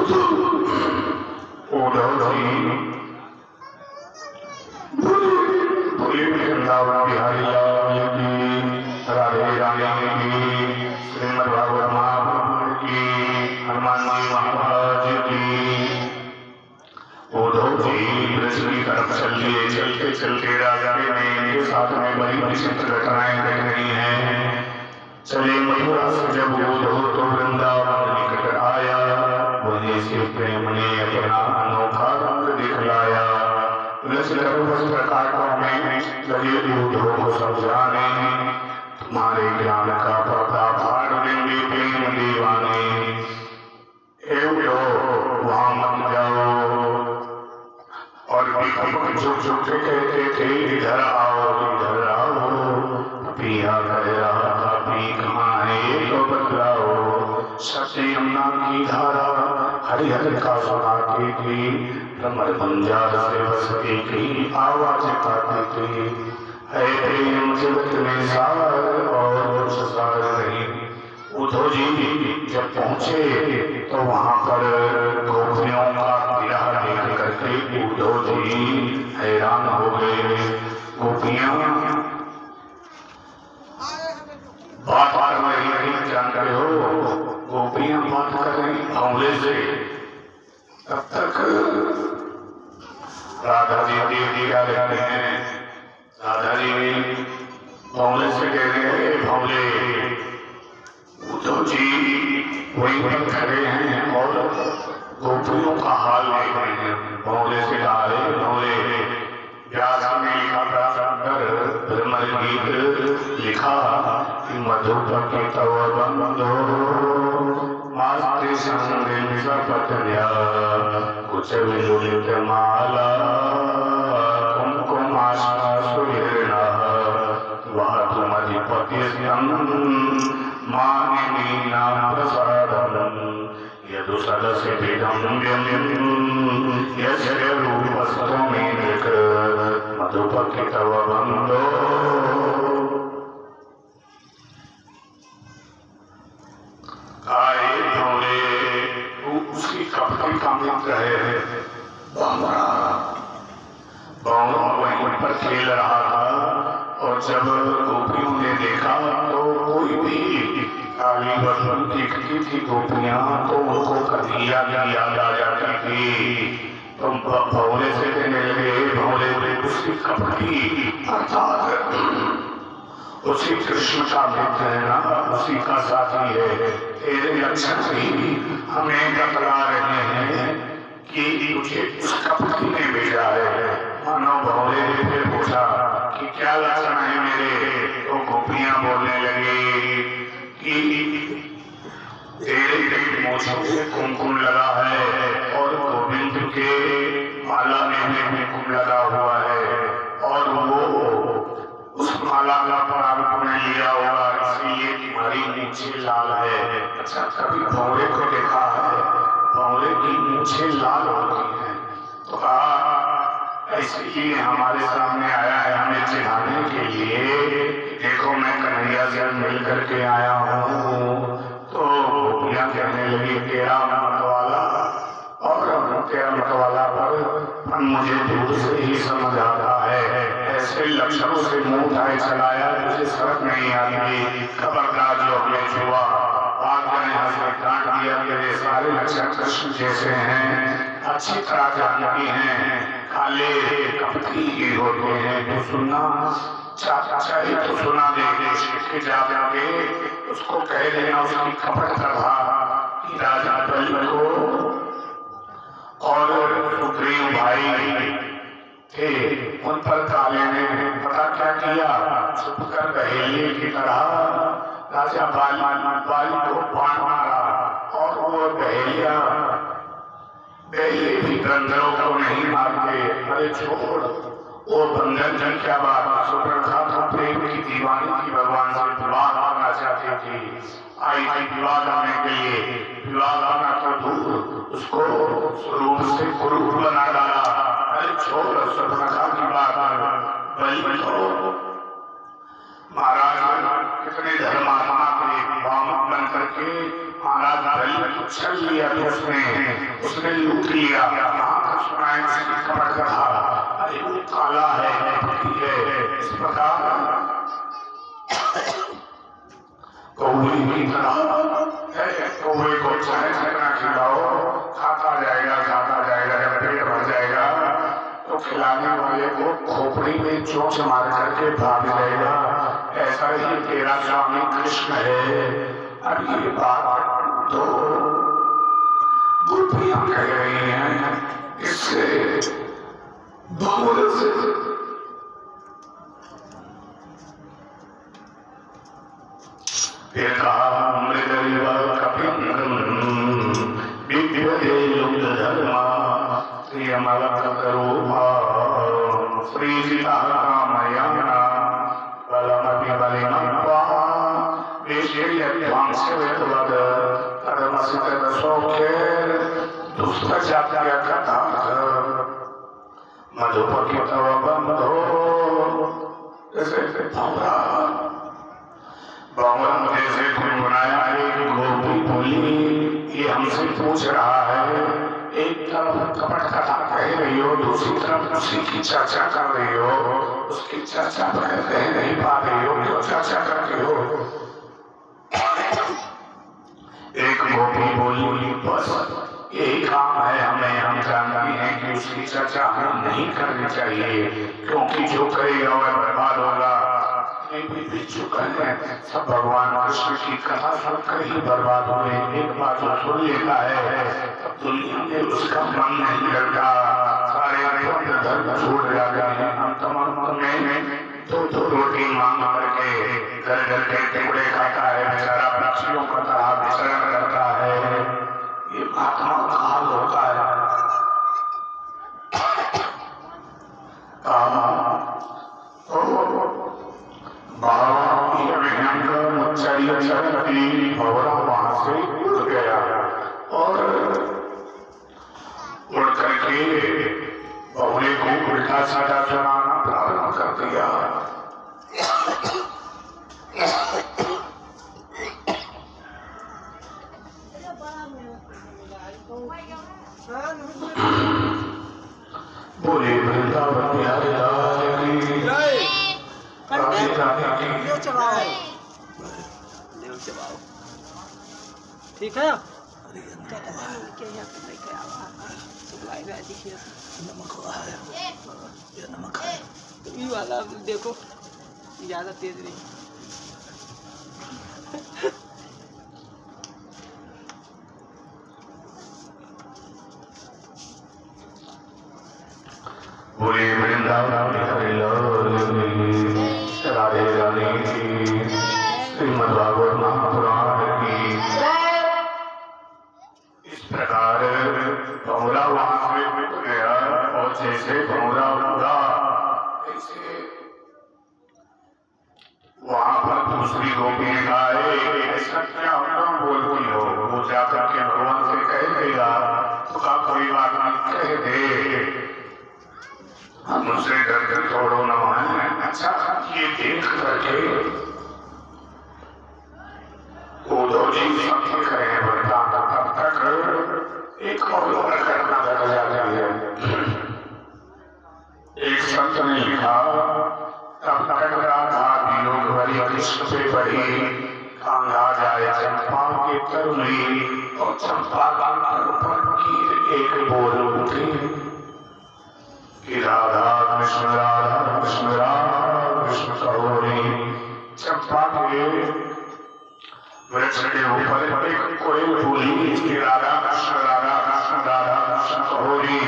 उद्धव जी बोले वृंदावन बिहारी लाल की, राधे रानी की, श्रीमद् भागवत महापुराण की, हनुमान जी महाराज की। उद्धव जी ब्रज की तरफ चल दिए। चलते चलते राजा के साथ में बड़ी विचित्र घटनाएं घट रही हैं। चले मथुरा से जब उद्धव तो वृंदावन निकट आया, वहीं से प्रेम ने अपना अनोखा रंग दिखलाया। वस्त्र काटों में लगे उद्धव को समझाने, तुम्हारे ज्ञान का पर्दा फाड़ देंगे प्रेम दीवाने। वहां मत जाओ। और झुक झुक के कहते थे इधर आओ इधर आओ। पिया कह रहा था पी कहाँ है तो बतलाओ। सत्य यमुना की धारा हरिहर का सुनाती थी, भ्रमर बंजार से बसती थी आवाज पाती थी। है प्रेम जगत में सार और सार नहीं। उद्धव जी जब पहुंचे तो वहां पर गोपियों का विरह देख करके उद्धव जी हैरान हो गए। गोपियां बात कर रही जान रहे हो, गोपियां बात कर रही भंवरे से। तब तक राधा जी देवी क्या कहते हैं, राधा जी भंवरे से कह रहे हैं भंवरे। उद्धव जी वहीं पर खड़े हैं और गोपियों का हाल देख रहे हैं। भंवरे से कहा है भंवरे। व्यास ने लिखा भ्रमर गीत लिखा कि मधुपति तव बंधो मास्ते संग सपत्न्या कुछ विलुलित माला कुमकुमाशा सुहृणा वह तुमधिपति मानिनी नाम प्रसादम यदु सदस्य विदम्यम यस्य रूपस्तमेक मधुपति तव बंधो। आए भोले उसकी कपड़ी का मित्र है बामरा। बामरा वहीं पर खेल रहा था और जब गोपियों ने देखा तो कोई भी काली बदन दिखती थी गोपियां तो उनको कन्हैया की याद आ जाती थी। तो भोले से कहने लगे भोले उसकी कपड़ी अर्थात उसी कृष्ण का मित्र है ना, उसी का साथी है। तेरे लक्षण ही हमें बतला रहे हैं कि तुझे उस कपड़ी ने भेजा है। मानो भोले ने फिर पूछा कि क्या लक्षण है मेरे, तो गोपियां बोलने लगी कि तेरे मूछों से कुमकुम लगा है और गोविंद के माला में भी कुमकुम लगा हुआ है और वो उस माला का पराग तुमने लिया होगा इसलिए तुम्हारी मूछें लाल है। अच्छा कभी भौरे को देखा है, भौरे की मूछें लाल होती हैं। तो कहा इसलिए हमारे सामने आया है हमें चिढ़ाने के लिए। देखो मैं कन्हैया से मिल करके आया हूँ। तो गोपियां कहने लगी तेरा मतवाला और तेरा मतवाला पर मुझे दूर से ही समझ आता है। ऐसे लक्षणों से मुंह उठाए चलाया मुझे समझ नहीं आती। खबरदार जो हमें छुआ आज्ञा ने हमें काट दिया। मेरे सारे लक्षण कृष्ण जैसे हैं, अच्छी तरह जानती हैं, काले कपटी ही होते हैं। तो सुनना चाहिए तो सुना दे जाके उसको कह देना उसकी कपट प्रभा कि राजा बलि को और सुग्रीव भाई थे उन पर काले ने पता क्या किया, छुप कर बहेलिए की तरह राजा बाली को बाण मारा और वो बहेलिया भी बंदरों को नहीं मारते। अरे छोड़ वो बंदर जन क्या बात। सुप्रखा तो प्रेम की दीवानी की भगवान से विवाह करना चाहती थी, आई थी विवाह करने के लिए। विवाह करना तो दूर उसको स्वरूप से कुरूप बना डाला। अरे छोड़ सुप्रखा की बात। बलि तो महाराज कितने धर्मात्मा थे, वामन बन करके महाराज बलि छल लिया तो उसने लूट लिया। सुनाए उसकी कपट कथा, अरे वो काला है इस प्रकार कौवे की तरह है। कौवे को चाहे जितना खिलाओ खाता जाएगा, जब पेट भर जाएगा तो खिलाने वाले को खोपड़ी में चोंच मार करके भाग जाएगा। ऐसा ही तेरा स्वामी कृष्ण है। अब ये बात तो गोपियां कह रही हैं, इससे बहुत से फिर कहा मृगरीवा कपिंगम दिव्य युक्त धर्मा प्रियमलकरूपा श्रीजिता कामयाना बलमपि बलिमत्वा विषयध्वंसवेतवद तदमसित सौख्ये दुष्टजात्य कथा मधुपति तव बंधो। जैसे बावन जैसे गुनगुनाया एक गोपी बोली, ये हमसे पूछ रहा है, एक तरफ कपट कथा कह रही हो, दूसरी तरफ उसी की चर्चा कर रही हो, उसकी चर्चा कह नहीं पा रही हो, क्यों चर्चा करती हो? एक गोपी बोली, बस यही काम है हमें, हम जानते हैं कि उसकी चर्चा हमें नहीं करनी चाहिए, क्योंकि जो करेगा वह बर्बाद होगा। सब भगवान कृष्ण की कथा सुनकर ही बर्बाद हुए। एक बार जो सुन लेता है तब दुनिया में उसका मन नहीं लगता, सारे धर्म छोड़ जाता है। अंत में दो रोटी मांग करके घर घर के टुकड़े खाता है, बेचारा पक्षियों का तरह विचरण करता है। ये महात्मा का हाल होता है। वहां से उड़ गया और उड़ करके बहुले को उल्टा सीधा चलाना प्रारंभ कर दिया। बोले वृंदावन बिहारी लाल की जवाब ठीक है। ये वाला देखो ज्यादा तेज नहीं। बोले वृंदावन बिहारी लाल की राधे रानी की श्रीमद् भागवत महापुराण की। इस प्रकार भंवरा वहां से उठ गया और जैसे भंवरा उड़ा वहां पर दूसरी गोपी ने कहा, ऐसा क्या क्यों बोलती हो? वो जाकर के भगवान से कह देगा तो का कोई बात नहीं, कह दे, हम उससे डर कर छोड़ो न है। अच्छा ये देख करके उद्धव जी सब रहे हैं वरदान, तब तक एक और घटना घट जाती है। एक संत ने लिखा, तब तक राधा वियोग हरि कृष्ण पे बढ़ी, कांधा जाए चंपा के तरुणी और चंपा पर की एक बोल उठी कि राधा कृष्ण कहो रे। चंपा के वृक्ष के ऊपर एक कोयल बोली कि राधा कृष्ण कहो रे।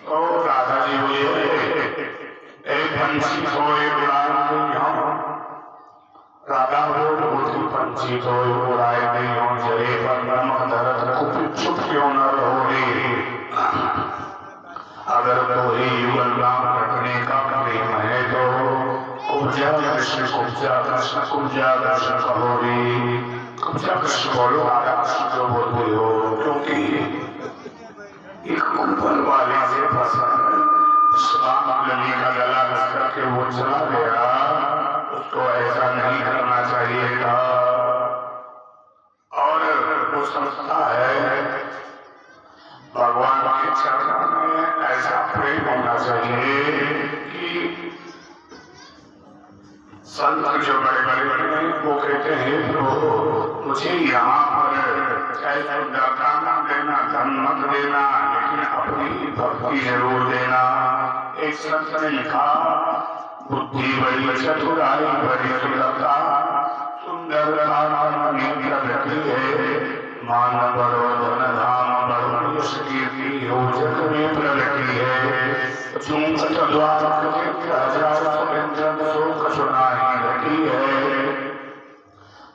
तो राधा जी बोले, एक पंछी सोए उड़ाए नहीं हो। राधा बोली, पंछी सोए उड़ाए नहीं हो, जले पर नमक धरत कुछ चुप क्यों न रहो रे। अगर कोई युगल नाम रखने का प्रेम है तो कुब्जा कृष्ण कहो रे। कुब्जा कृष्ण बोलो, राधा कृष्ण जो बोलते हो, क्योंकि एक ऊपर वाले से नदी का गला घस करके वो चला गया, उसको ऐसा नहीं करना चाहिए था। और वो समझता है चरणों में ऐसा प्रेम होना चाहिए कि संत जो बड़े बड़े वो कहते हैं प्रभु मुझे यहाँ पर चाहे सुंदरता न देना, धन मत देना, लेकिन अपनी भक्ति जरूर देना। एक संत ने लिखा बुद्धि बड़ी चतुराई बड़ी सुंदरता, सुंदरता प्रगति है, मान बड़ो धन धाम बड़ो यश कीर्ति हो जग में प्रगति है। चूंकत द्वार सुनाई घटी है,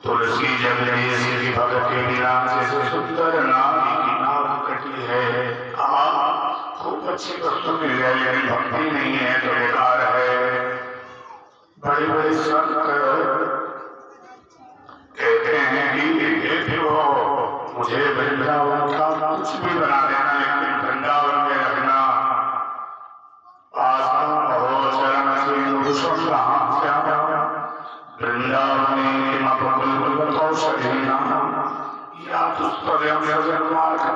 तुलसी जग की भगत के बिना जैसे सुंदर नारी की नाक कटी है। खूब अच्छी वस्तु मिल जाए लेकिन भक्ति नहीं है तो बेकार है। बड़े बड़े संत कहते हैं कि मुझे वृंदावन का कुछ भी बना देना, लेकिन वृंदावन में रखना।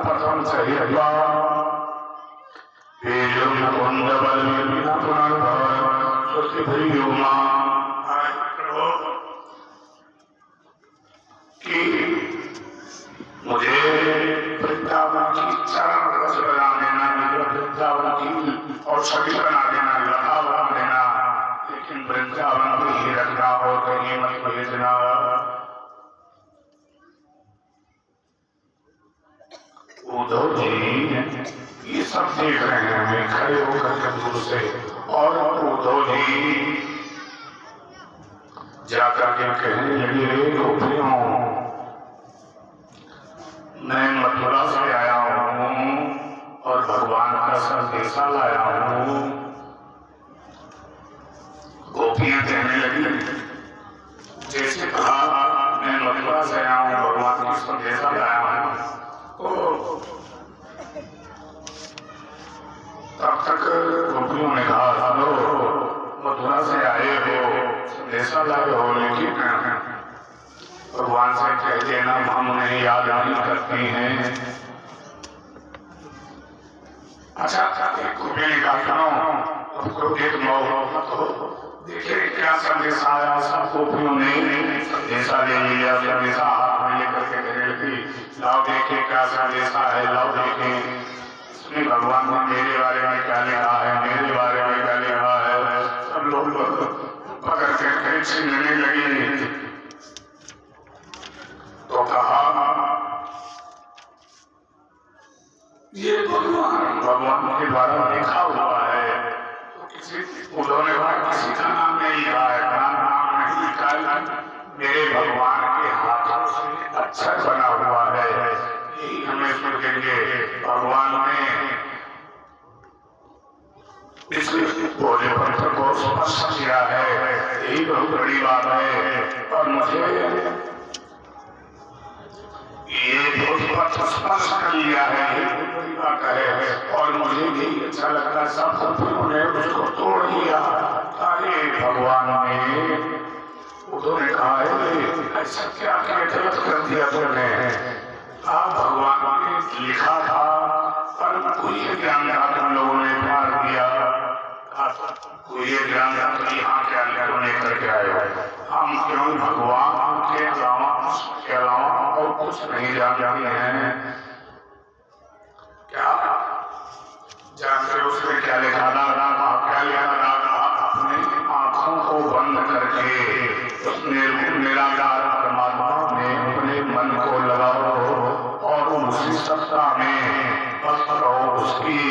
पथम सही मुझे वृंदावन की चरण रस बना देना, वृंदावन की और छवि बना देना, लता बना देना, लेकिन वृंदावन में ही रखना और कहीं मत भेजना। उद्धव जी ये सब देख रहे हैं हमें खड़े होकर दूर से, और उद्धव जी जाकर के कहने लगे गोपियों मैं मथुरा से आया हूँ और भगवान का संदेशा लाया हूँ। गोपियां कहने लगी जैसे कहा मैं मथुरा से आया हूँ भगवान का संदेशा लाया हूँ, तब तक गोपियों ने कहा मथुरा से आए हो संदेशा लाए हो, लेकिन भगवान से कह देना हम उन्हें याद नहीं करती हैं। अच्छा एक गोपी ने कहा सुनो एक मत हो, देखिए क्या संदेशा आया। सब गोपियों ने संदेशा ले लिया, संदेशा हाथ में लेकर के कहने लगी लाओ देखिए क्या संदेशा है, लाओ देखिए इसमें भगवान ने मेरे बारे में क्या लिखा है, मेरे बारे में क्या लिखा है। सब लोग पकड़ के छीनने लगे तो कहा ये भगवान के द्वारा लिखा हुआ है। तो किसी उन्होंने किसी का नाम नहीं लिखा है, नाम नहीं लिखा है, मेरे भगवान के हाथों से अक्षर बना हुआ है। यही हमें सोचेंगे भगवान ने इस भोले पत्थर को स्पर्श किया है, यही बहुत बड़ी बात है। और मुझे ये पत्थर स्पर्श कर लिया है, ये बड़ी बात है। और मुझे भी अच्छा लगता है सब गोपियों ने उसको तोड़ दिया। अरे भगवान ने उन्होंने कहा है ऐसा क्या गलत कर दिया तुमने। आप भगवान ने लिखा था पर कोई ज्ञान तुम लोगों ने मार दिया, कोई ज्ञान तो यहाँ क्या लेने करके आए। हम क्यों भगवान के अलावा और कुछ नहीं जानते हैं क्या। जानते उसने क्या लिखा था, क्या लिखा था, अपने आंखों को बंद करके उसने निराकार परमात्मा में अपने मन को लगाओ और उसी सत्ता में बस रहो उसकी,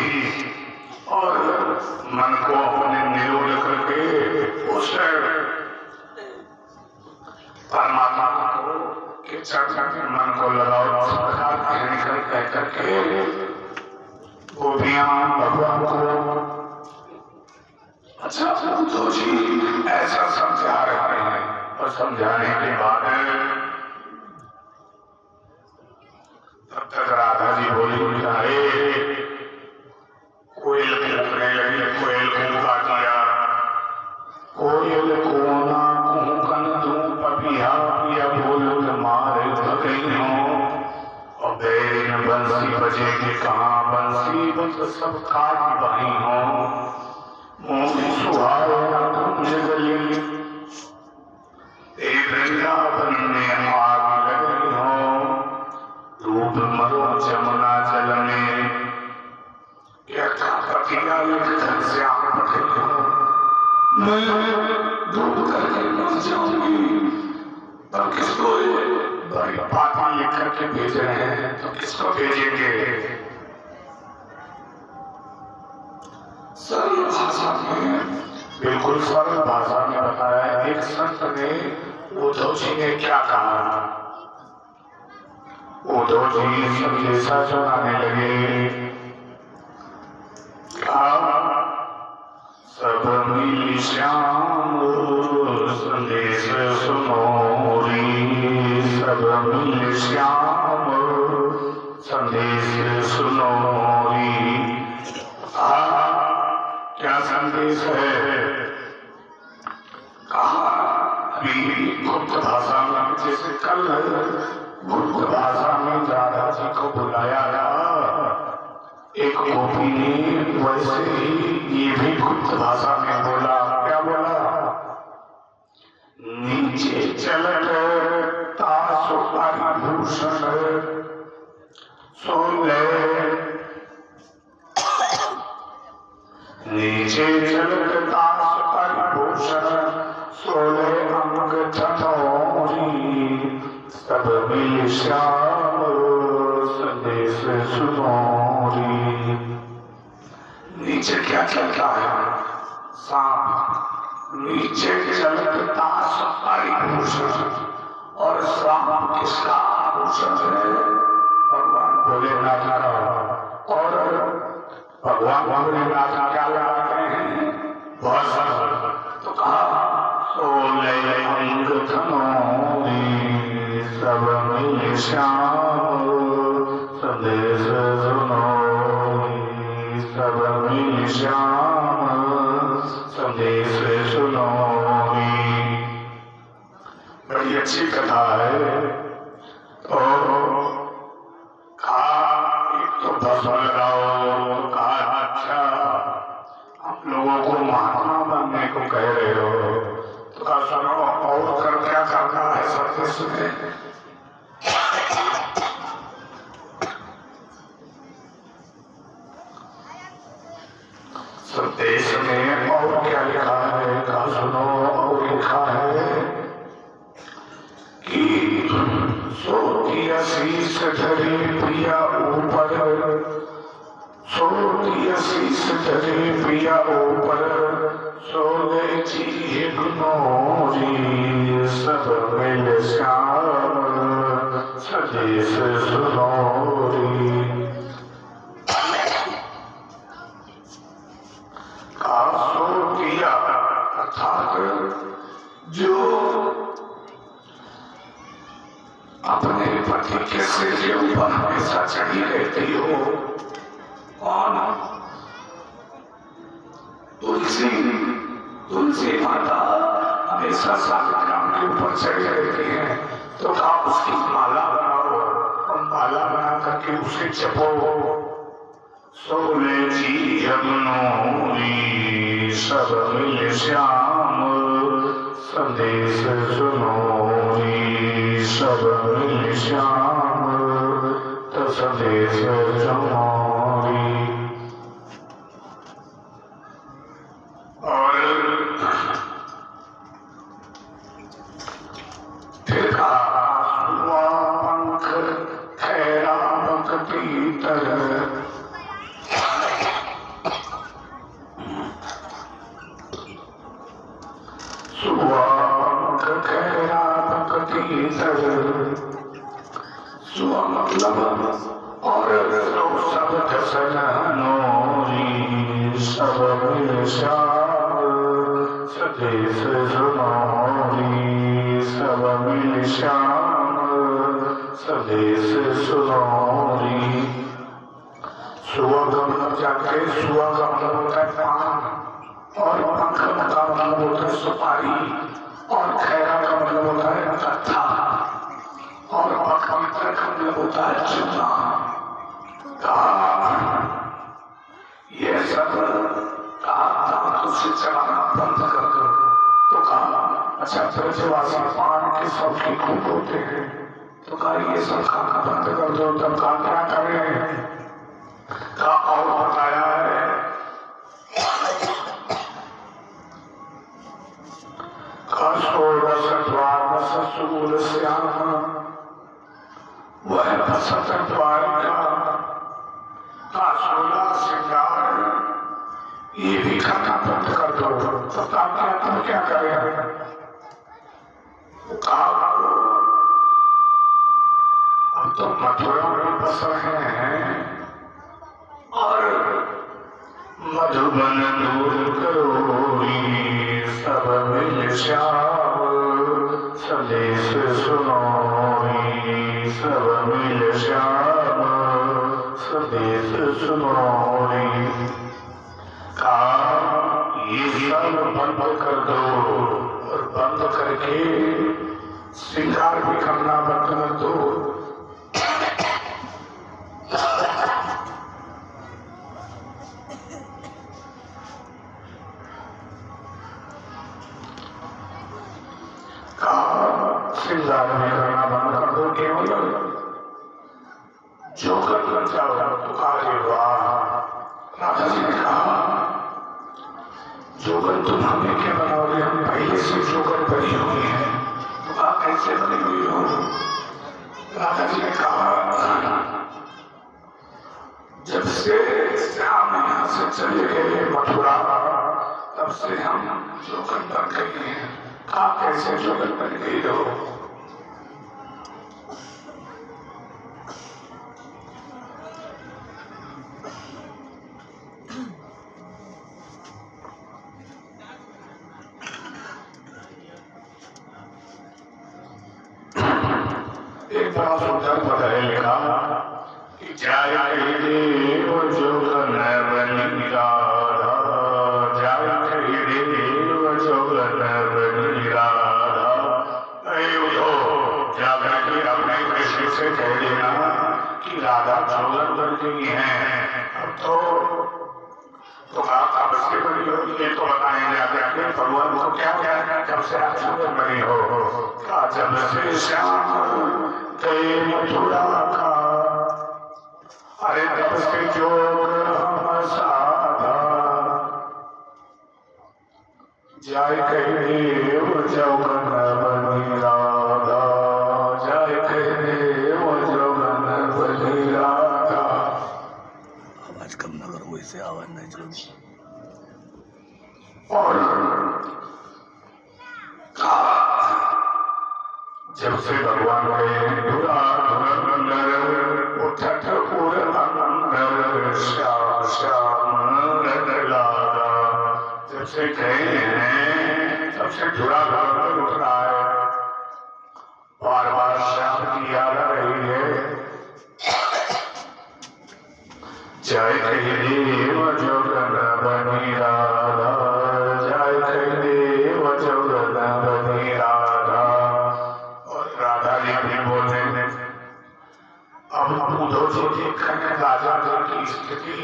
और मन को अपने निरोध करके उस परमात्मा को के चरण मन को लगाओ। कह करके गोपियां भगवान को अच्छा उद्धव जी ऐसा समझा रहे हैं। और समझाने के बाद तब तक राधा जी बोली कोयल कूकने लगी, कोयल कूका किया, कोयल कोना कूकन तू पपिया पिया बोल मारे भगई हो, और बैरिन बंसी बजेगी बंसी कहाँ बंसी बस सब काट बही हो मोह सुहाए कुंज गली एक वृंदावन में आग लगी हो डूब मरो जमुना जल में क्या पतिया लिखकर श्याम पठे हो मैं डूब करके मर जाऊंगी पर किसको बड़ी बातें लिख करके भेज रहे हैं तो किसको भेजेंगे सरल भाषा में बिल्कुल सरल भाषा में बताया एक संत ने उद्धव जी ने क्या कहा उद्धव जी संदेशा सुनाने लगे सब मिल श्याम संदेश सुनोरी सब मिल श्याम संदेश सुनोरी क्या संदेश है कहा अभी गुप्त भाषा में जैसे कल गुप्त भाषा में राधा जी को बुलाया गया एक गोपी ने वैसे ही ये भी गुप्त भाषा में बोला क्या बोला नीचे चलत तासुभूषण सोले नीचे चलत तासुभूषण सोले अंग थनोरी सब मिल श्याम संदेश सुनोरी नीचे क्या चलता है सांप नीचे चलता आभूषण और सांप किसका आभूषण है भगवान भोलेनाथ का और भगवान भोलेनाथ क्या लगाते हैं बहुत सारा तो कहा सोले अंग थनोरी सब मिल श्याम संदेश सुनोरी सब मिल श्याम संदेश सुनोरी बड़ी अच्छी कथा है तो कहा एक तो भस्म लगाओ कहा अच्छा हम लोगों को महात्मा बनने को कह रहे हो तो कहा सुनो और कर क्या करना है सबसे सुने संदेश में और क्या लिखा है कहा सुनो और लिखा है कि सोती आशीष धरे प्रिया ऊपर सोती आशीष धरे प्रिया ऊपर सोले जी गुनोरी सब मिल श्याम संदेश सुनोरी अर्थात जो अपने पति के सिर के ऊपर हमेशा चढ़ी रहती हो कौन तुलसी तुलसी माता हमेशा सालिग्राम के ऊपर चढ़ी रहती है तो कहा उसकी माला बनाओ और माला बना करके उसे जपो सोले जी यमुनोरी सब मिल श्याम संदेश सुनोरी सब मिल श्याम तो संदेश सुनोरी और फिर कहा पंख खैरा भक्ति तरह मतलब और सब सनोरी सब मिल श्याम संदेश सुनोरी सब मिल श्याम संदेश सुनोरी सुअगम जाके सुअगम होता है पान और पंख का मतलब होता है सुपारी और खैरा का मतलब होता है कथा और पवित्र का मतलब होता है चूना ये सब तुझसे चलाना बंद कर दो। तो कहा अच्छा ब्रजवासी पान के सबके खूब होते हैं, तो कहा ये सब खाना बंद कर दो। तब कहा क्या करें? कहा और बताया है वह बसंत द्वारिका का 16 श्रृंगार ये भी खाना बंद कर दो। तो तुम क्या करें? अब तो मथुरा में बस रहे हैं और मधुबन दूर करो सब मिल श्याम संदेश सुनो सब मिल श्याम संदेश सुनो। ये सब बंद कर दो और बंद करके श्रृंगार भी करना बंद कर दो। श्रृंगार भी करना बंद कर दो, केवल जोकर बन जाओ। तो अरे वाह, राधा जी ने कहा जोकर तुम हमें क्या बनाओगे? हम पहले से जोकर बनी हुई है। तो आप कैसे बनी हुई हो? राधा जी ने कहा जब से श्याम यहाँ से चले गए मथुरा तब से हम जोकर बन गए हैं। आप कैसे जोकर बन गई हो? एक बड़ा सुंदर पद है लिखा कि जाय देव जोगन बनी राधा, जाय देव जोगन बनी राधा। जाकर के अपने कृष्ण से कह देना कि राधा जोगन बन गई है। अब तो आप से बनी होगी ये तो बताएंगे आगे भगवान को क्या क्या जब से आप जोगन बनी हो। जब से श्याम गए मथुरा का, अरे तब से जोग हम साधा, जाय देव जोगन बनी राधा, जाय देव जोगन बनी राधा। आवाज कम ना करो, इससे आवाज नहीं चलेगी। और जब से भगवान गए उठत उर श्याम श्याम लागा, जब से गए हैं तब से जुड़ा उठ रहा है, बार बार श्याम की याद आ रही है। जय देव जोगन बनी राधा, जय देव जोगन बनी राधा। राधा जी भी बोलते हैं अब उद्धव जी देखने राजा जी की स्थिति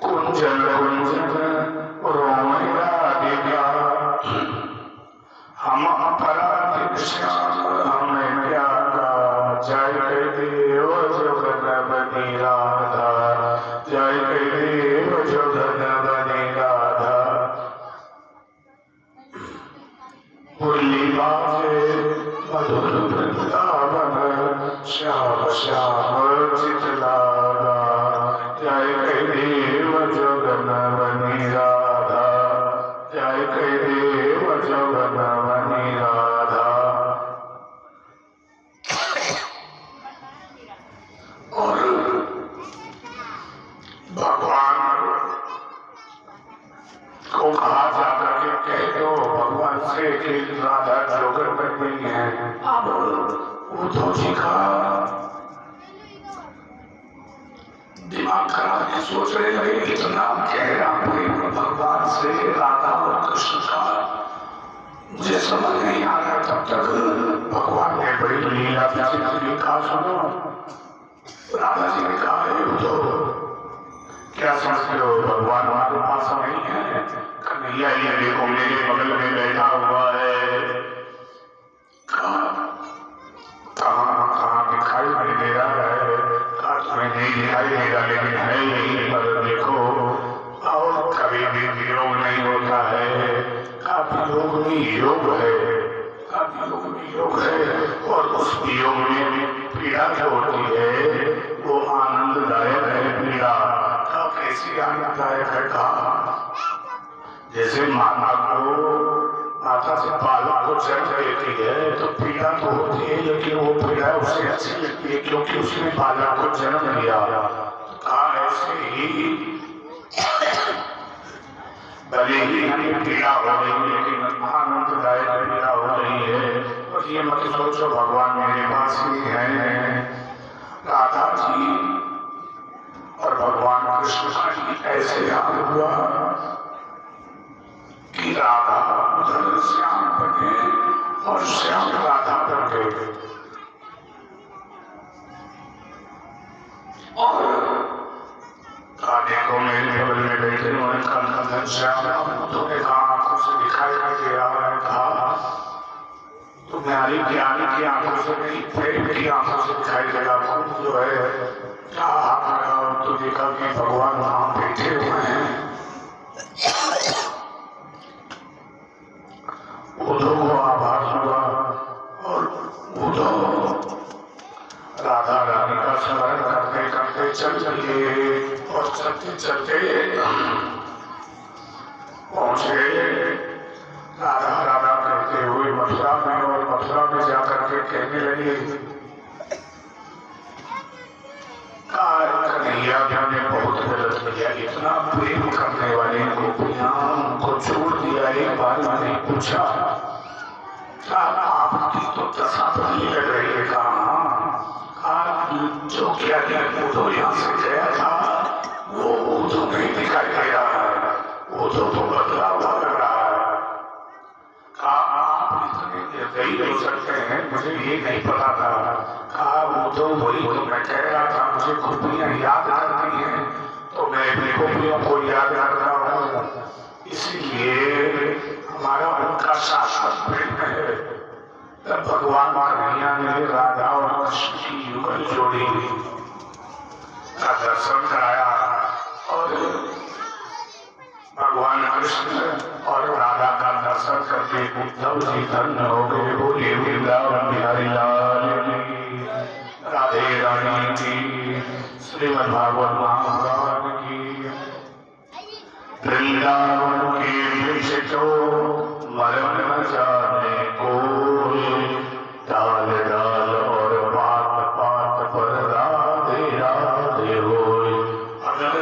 कुंजन कुंजन रोमया दिव्या, हम अपराध श्याम हमें क्या का। जय देव जोगन बनी राधा, जय देव जोगन बनी राधा। मुरली बाजे मधुर वृंदावन श्याम श्याम चितलारा, जय देव जोगन बनी राधा, जय देव जोगन बनी राधा। और भगवान को कहा जाकर के कह दो भगवान से कि राधा जोगन बन गई है। अब उद्धव जी का दिमाग खराब है, सोच रहे थे इतना गहरा प्रेम भगवान से राधा और कृष्ण का मुझे समझ नहीं आ रहा। तब तक भगवान ने बड़ी लीला की कहा सुनो राधा जी ने कहा है तो क्या समझते हो भगवान हमारे पास नहीं है? कन्हैया ये देखो मेरे बगल में बैठा हुआ है। कहाँ दिखाई नहीं दे रहा है? तुम्हें नहीं दिखाई देगा लेकिन है यही पर देखो। और कभी भी वियोग नहीं होता है। काफी योग में योग है, काफी योग में योग है। और उस योग में पीड़ा जो होती है वो आनंददायक है। पीड़ा कैसी आनंददायक है? कहा जैसे माता से बालक को जन्म देती है तो पीड़ा तो होती है, लेकिन वो पीड़ा उसे अच्छी लगती है क्योंकि उसने बालक को जन्म दिया। कहा ऐसे ही भले ही हमें पीड़ा हो रही है लेकिन आनंददायक पीड़ा हो रही है। और ये मत सोचो भगवान मेरे पास ही है। राधा जी और भगवान कृष्ण का ही ऐसे हाल हुआ कि राधा उधर श्याम बने और श्याम राधा बन गए। और देखो मेरे बगल में बैठे उन्होंने कल श्याम तुम्हें कहा आंखों से दिखाई नहीं दे रहा है? कहा तुम्हारी ज्ञानी की आंखों से नहीं, प्रेम की आंखों से दिखाई देगा। तुम जो है क्या हाथ लगाओ तो देखा कि भगवान वहां बैठे हुए हैं। उद्धव को आभास हुआ और उद्धव राधा रानी का स्मरण करते करते चल दिए। और चलते चलते पहुंच गए राधा राधा करते हुए मथुरा में। और मथुरा में जाकर के कहने लगे कन्हैया ने बहुत गलत किया। इतना प्रेम करने वाले गोपियां को छोड़ दिया। एक बार मैंने पूछा आपकी तो दशा नहीं लग रही है? कहा जो क्या उद्धव यहाँ से गया था वो उद्धव नहीं दिखाई दे रहा है, उद्धव तो बदला हुआ लग रहा है। आप इतने निर्दयी हो सकते हैं, मुझे ये नहीं पता था। कहा उद्धव वही तो मैं कह रहा था, मुझे खूबियां याद करती हैं तो मैं भी खूबियों को याद करता हूँ। इसलिए हमारा उनका शाश्वत प्रेम है। तब भगवान कन्हैया ने राधा और कृष्ण की युगल जोड़ी का दर्शन कराया। और भगवान कृष्ण और राधा का दर्शन करके उद्धव जी धन्य हो गए। बोले वृंदावन बिहारी लाल की, राधे रानी की, श्रीमद् भागवत महापुराण की। वृंदावन के वृक्ष जो मरण न जाने को, डाल डाल और पात पात पर राधे राधे होए। अगर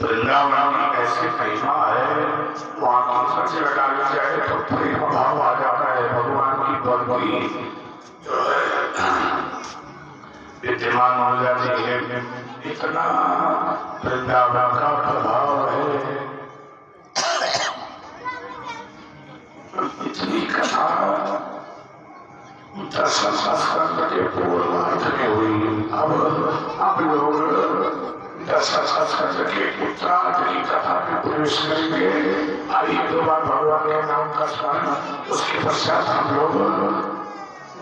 वृंदावन में ऐसी महिमा है वहां की सच लगा ली जाए तो प्रेम भाव आ जाता है। भगवान की भक्ति जो है विद्यमान हो जाती है। इतना वृंदावन का प्रभाव है। इतनी कथा दर्शन स्कंद के पूर्वार्ध में हुई। अब लोग दर्शन स्कंद के उत्तरार्ध की कथा में प्रवेश करेंगे। आइए दो बार भगवान के नाम का स्मरण, उसके पश्चात हम लोग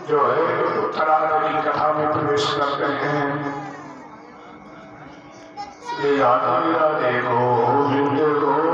जो है उत्तरार्ध की कथा में प्रवेश करते हैं। श्री राधे राधे गोविंद गोविंद।